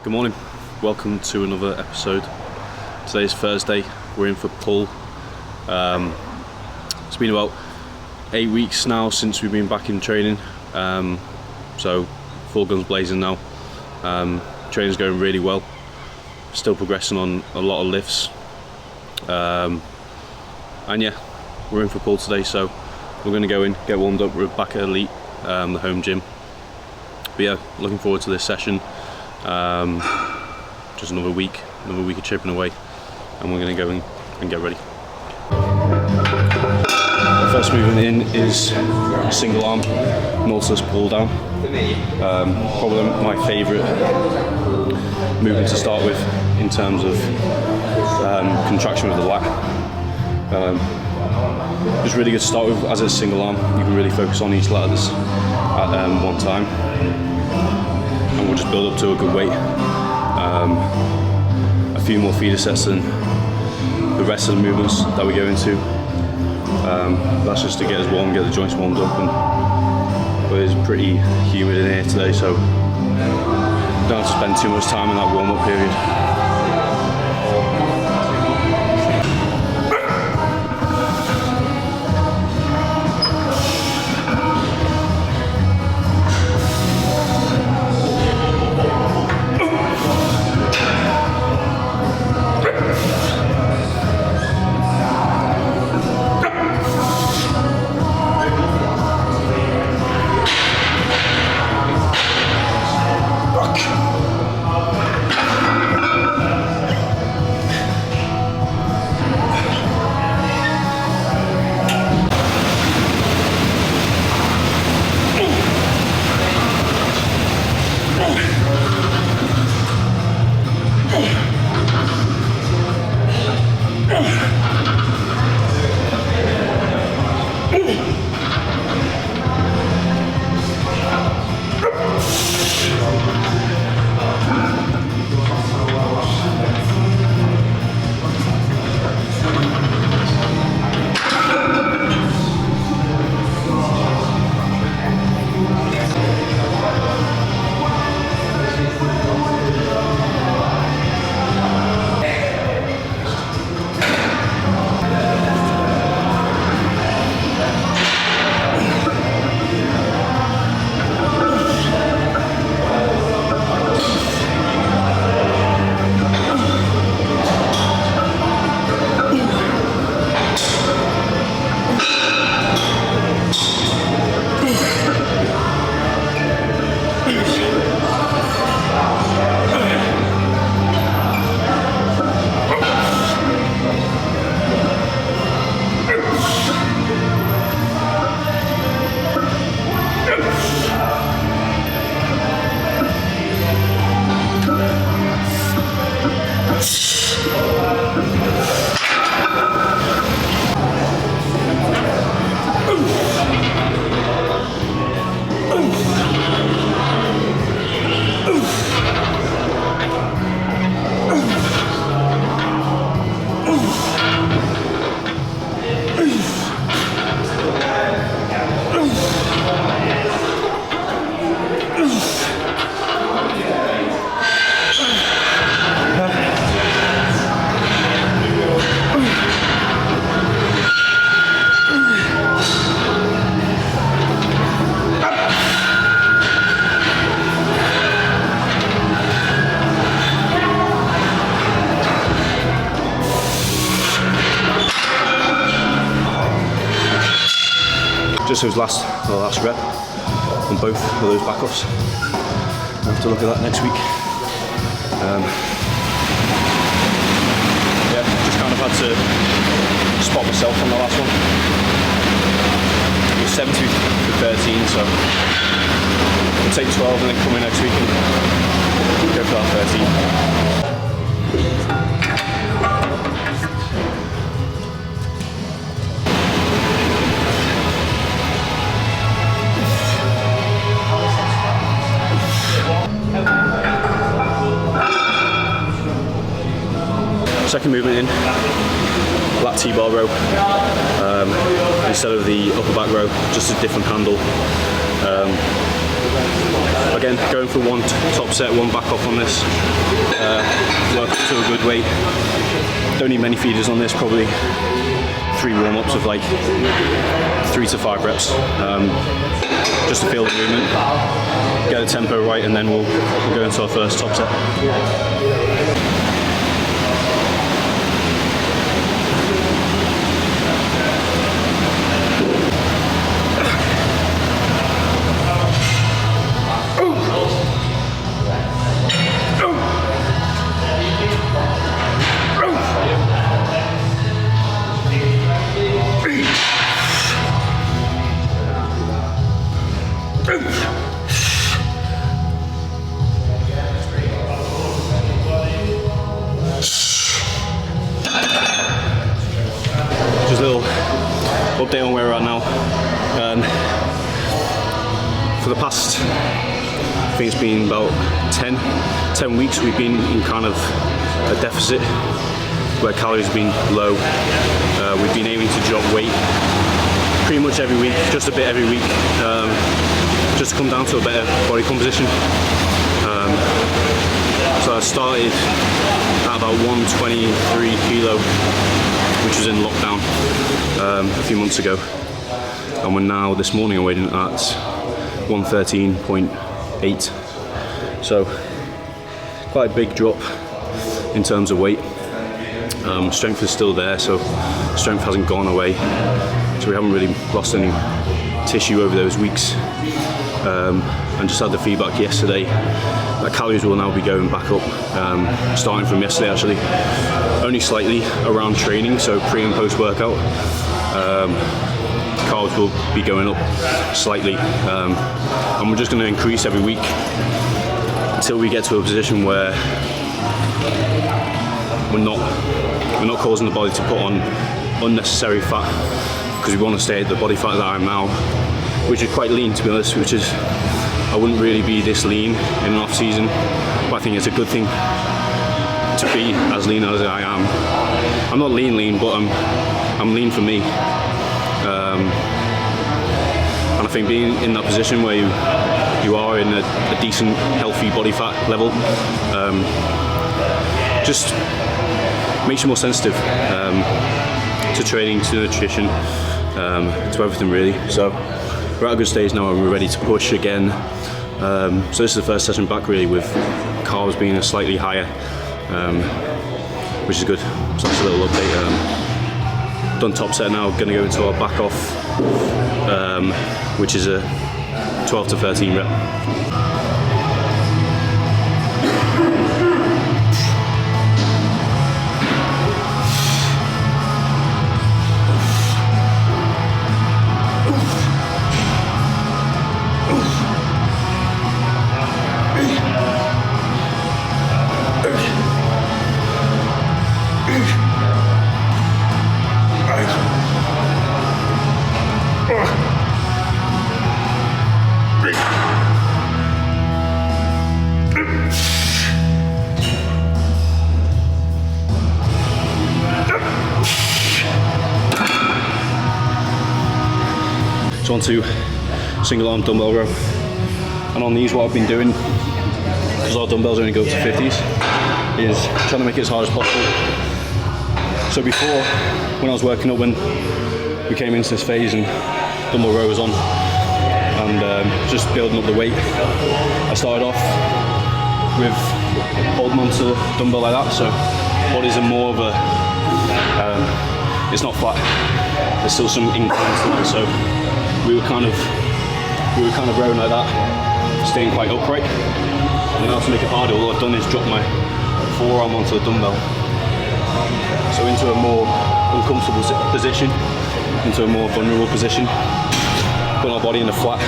Good morning, welcome to another episode. Today's Thursday, we're in for pull. It's been about 8 weeks now since we've been back in training, so full guns blazing now. Training's going really well, still progressing on a lot of lifts, and yeah, we're in for pull today, so we're going to go in, get warmed up. We're back at Elite, the home gym. But yeah, looking forward to this session. Just another week of chipping away, and we're going to go in and get ready. The first movement in is single arm Nautilus pull down. Probably my favourite movement to start with in terms of contraction with the lat. It's really good to start with as a single arm. You can really focus on each lat at one time, and we'll just build up to a good weight. A few more feeder sets than the rest of the movements that we go into. That's just to get us warm, get the joints warmed up, but it's pretty humid in here today, so don't have to spend too much time in that warm-up period. Just those last rep on both of those back offs. We'll have to look at that next week. Yeah, just kind of had to spot myself on the last one. It was 70 to 13, so we'll take 12 and then come in next week and go for that 13. Second movement in, lat T-bar row, instead of the upper back row, just a different handle. Again, going for one top set, one back off on this. Work up to a good weight. Don't need many feeders on this, probably 3 warm-ups of like 3 to 5 reps. Just to feel the movement, get the tempo right, and then we'll go into our first top set. Just a little update on where we're at now. For the past, I think it's been about 10 weeks, we've been in kind of a deficit where calories have been low. We've been aiming to drop weight pretty much every week, just a bit every week, just to come down to a better body composition. So I started at about 123 kilo, which was in lockdown a few months ago, and we're now, this morning, I'm weighing at 113.8. So quite a big drop in terms of weight. Strength is still there, so strength hasn't gone away, so we haven't really lost any tissue over those weeks. And just had the feedback yesterday that calories will now be going back up, starting from yesterday actually, only slightly around training, so pre and post workout. Carbs will be going up slightly, and we're just going to increase every week until we get to a position where we're not causing the body to put on unnecessary fat, because we want to stay at the body fat that I am now, which is quite lean, to be honest, which is, I wouldn't really be this lean in an off season, but I think it's a good thing to be as lean as I am. I'm not lean, but I'm lean for me. And I think being in that position where you are in a decent, healthy body fat level, just makes you more sensitive to training, to nutrition, to everything really. So we're at a good stage now and we're ready to push again. So this is the first session back really with carbs being slightly higher, which is good. So that's a little update. Done top set now, going to go into our back off, which is a 12 to 13 rep. So on to single arm dumbbell row, and on these what I've been doing, because our dumbbells only go up to 50s, is trying to make it as hard as possible. So before, when I was working up, when we came into this phase and dumbbell row was on, and just building up the weight, I started off with holding onto the dumbbell like that, so bodies are more of a, it's not flat, there's still some incline to that, so we were kind of rowing like that, staying quite upright. And now to make it harder, all I've done is drop my forearm onto the dumbbell. So into a more uncomfortable position, into a more vulnerable position. Putting our body in a flat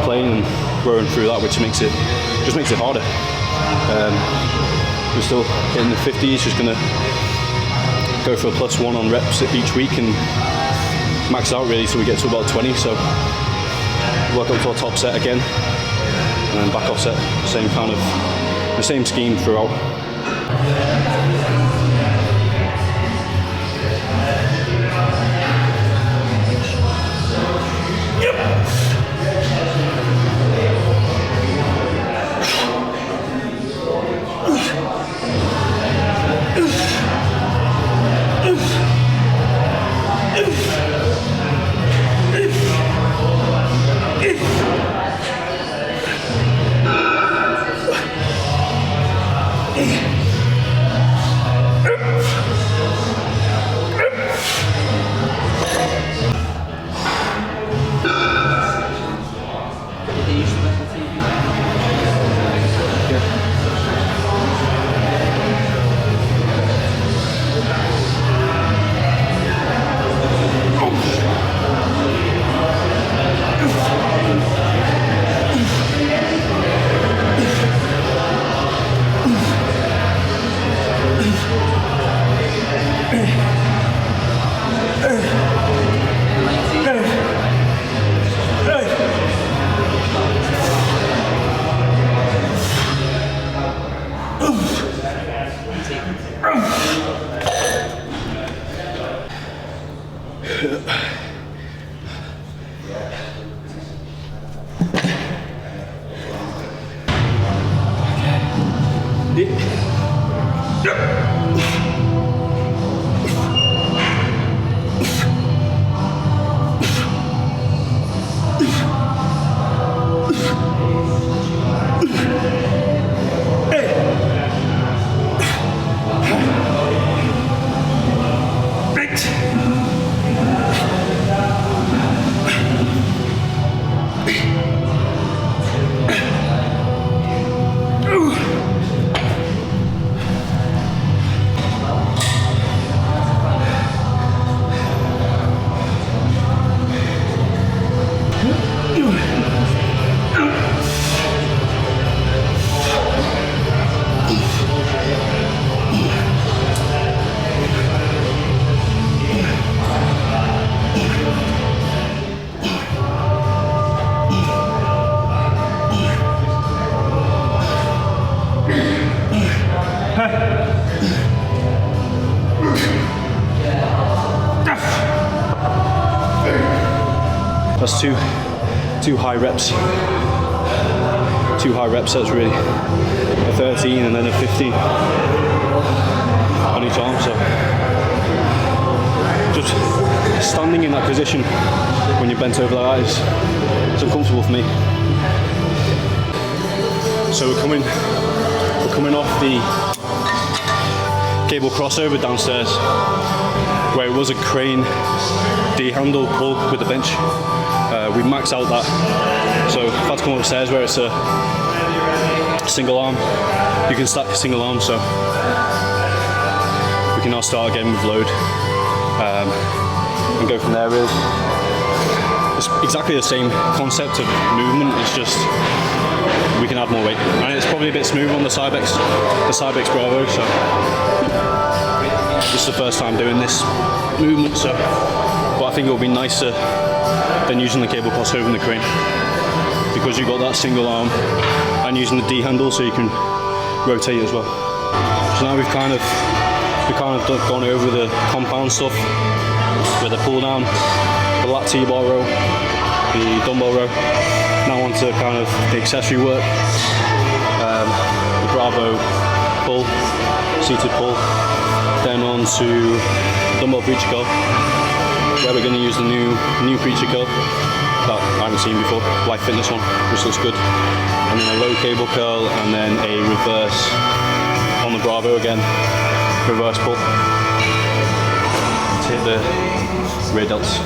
plane and rowing through that, which just makes it harder. We're still in the 50s, just gonna go for a +1 on reps each week and max out really till we get to about 20, so work up to our top set again and then back off set, the same scheme throughout. Yep. That's two high reps. Two high rep sets really. A 13 and then a 15 on each arm. So just standing in that position when you're bent over like that is uncomfortable for me. So we're coming off the cable crossover downstairs, where it was a crane D handle pull with the bench. We maxed out that, so I've had to come upstairs where it's a single arm. You can stack a single arm, so we can now start again with load and go from there. Really, it's exactly the same concept of movement. It's just we can add more weight, and it's probably a bit smoother on the Cybex Bravo. So this is the first time doing this movement, so but I think it'll be nicer than using the cable crossover in the crane, because you've got that single arm and using the D handle so you can rotate as well. So now we've kind of gone over the compound stuff with the pull down, the lat T-bar row, the dumbbell row. Now on to kind of the accessory work, the Bravo pull, seated pull, then on to dumbbell preacher curl, where we're going to use the new preacher curl that I haven't seen before, Life Fitness one, which looks good, and then a low cable curl, and then a reverse on the Bravo again, reverse pull to hit the rear delts.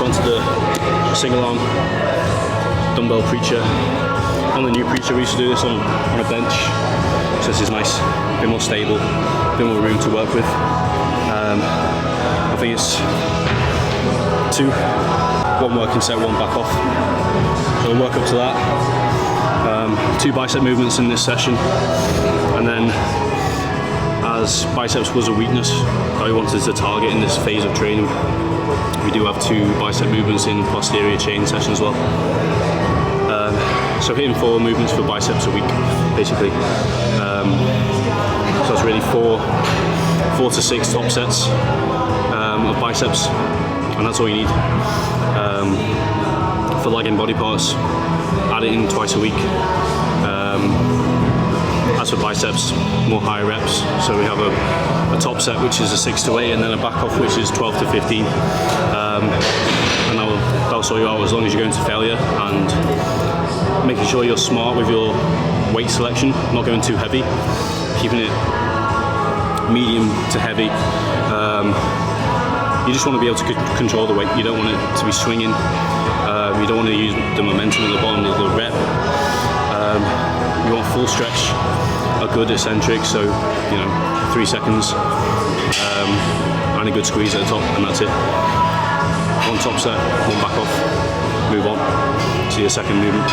So onto the single arm dumbbell preacher. On the new preacher, we used to do this on a bench, so this is nice, a bit more stable, a bit more room to work with. I think it's 2, 1 working set, 1 back off. So we'll work up to that. 2 bicep movements in this session, and then as biceps was a weakness that we wanted to target in this phase of training, we do have 2 bicep movements in posterior chain session as well. So hitting 4 movements for biceps a week, basically. So it's really 4 to 6 top sets of biceps, and that's all you need. For leg and body parts, add it in twice a week. As for biceps, more higher reps. So we have a top set which is a 6 to 8, and then a back off which is 12 to 15. And that'll sort you out as long as you're going to failure, and making sure you're smart with your weight selection, not going too heavy, keeping it medium to heavy. You just want to be able to control the weight. You don't want it to be swinging. You don't want to use the momentum at the bottom of the rep. You want full stretch, a good eccentric, so 3 seconds, and a good squeeze at the top, and that's it. 1 top set, 1 back off, move on to your second movement.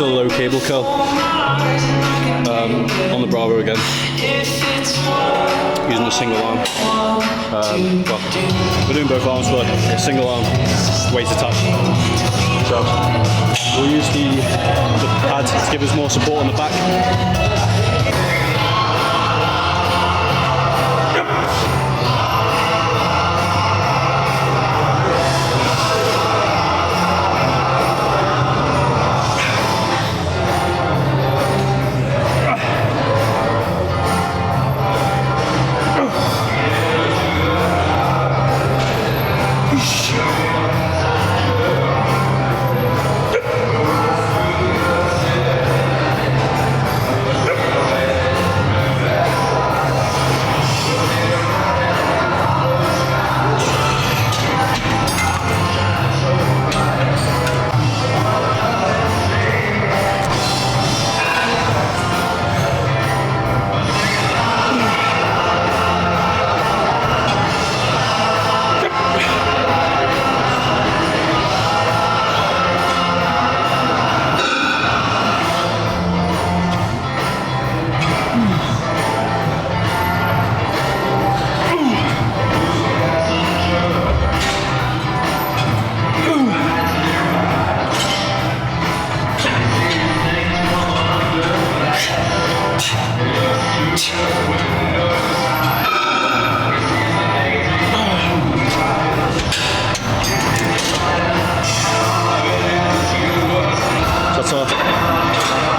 to a low cable curl on the Bravo again, using the single arm. Well, we're doing both arms, but a single arm weight attached. So we'll use the pad to give us more support on the back.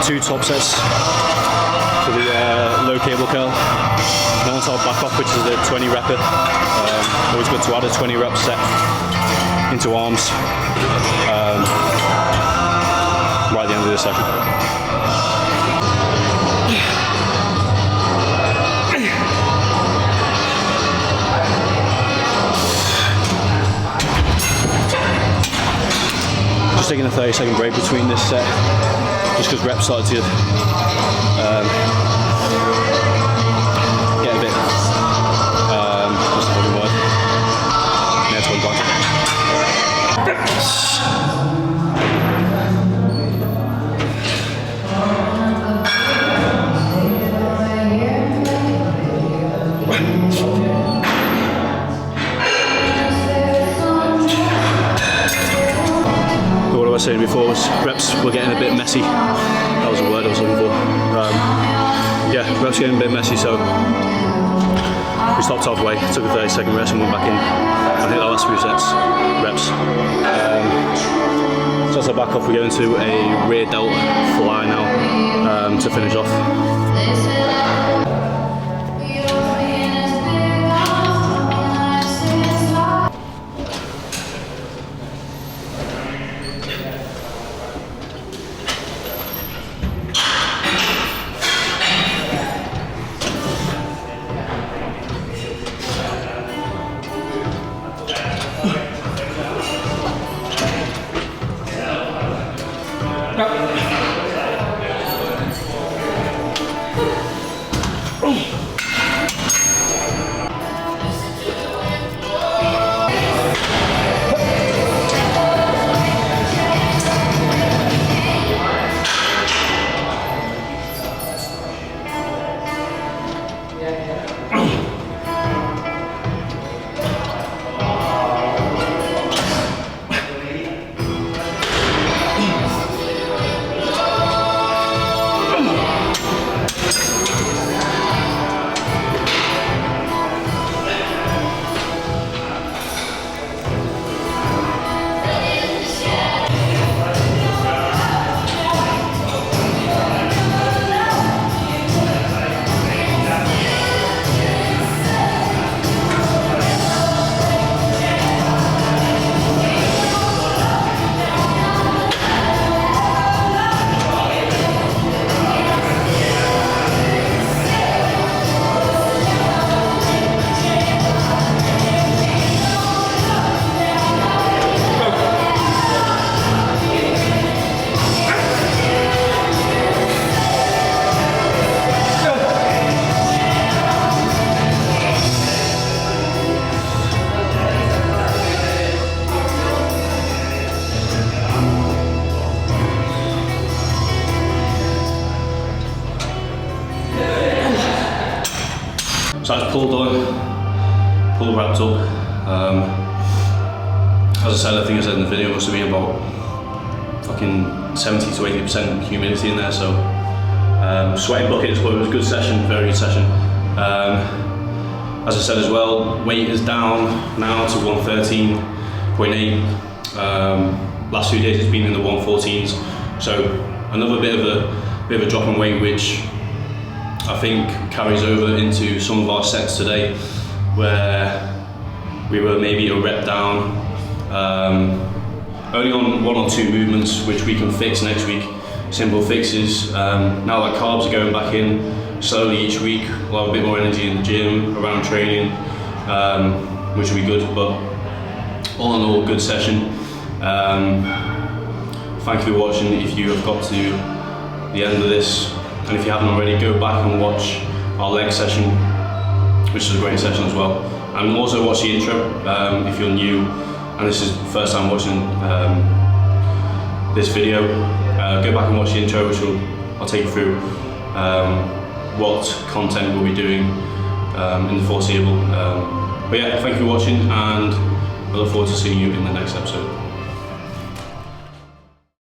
Two top sets for the low cable curl. Now onto our back off, which is the 20 repper. Always good to add a 20 rep set into arms right at the end of the session. Just taking a 30-second break between this set, just because reps started to get a bit, what's the fucking word? Yeah, it's gone back. What I was saying before was reps were getting a bit messy. That was the word I was looking for. Yeah, reps getting a bit messy, so we stopped halfway, took a 30-second rest and went back in. I think the last few sets, reps. So that's our back off. We go into a rear delt fly now to finish off. So that's pull done, pull wrapped up. As I said, I think I said in the video, it must have been about fucking 70 to 80% humidity in there, so sweating buckets, but it was a good session, very good session. As I said as well, weight is down now to 113.8. Last few days it's been in the 114s, so another bit of a drop in weight, which I think carries over into some of our sets today, where we were maybe a rep down, only on 1 or 2 movements, which we can fix next week. Simple fixes. Now that carbs are going back in slowly each week, we'll have a bit more energy in the gym, around training, which will be good. But all in all, good session. Thank you for watching. If you have got to the end of this, and if you haven't already, go back and watch our leg session, which is a great session as well. And also watch the intro if you're new and this is the first time watching this video. Go back and watch the intro, which I'll take you through what content we'll be doing in the foreseeable. But yeah, thank you for watching, and I look forward to seeing you in the next episode.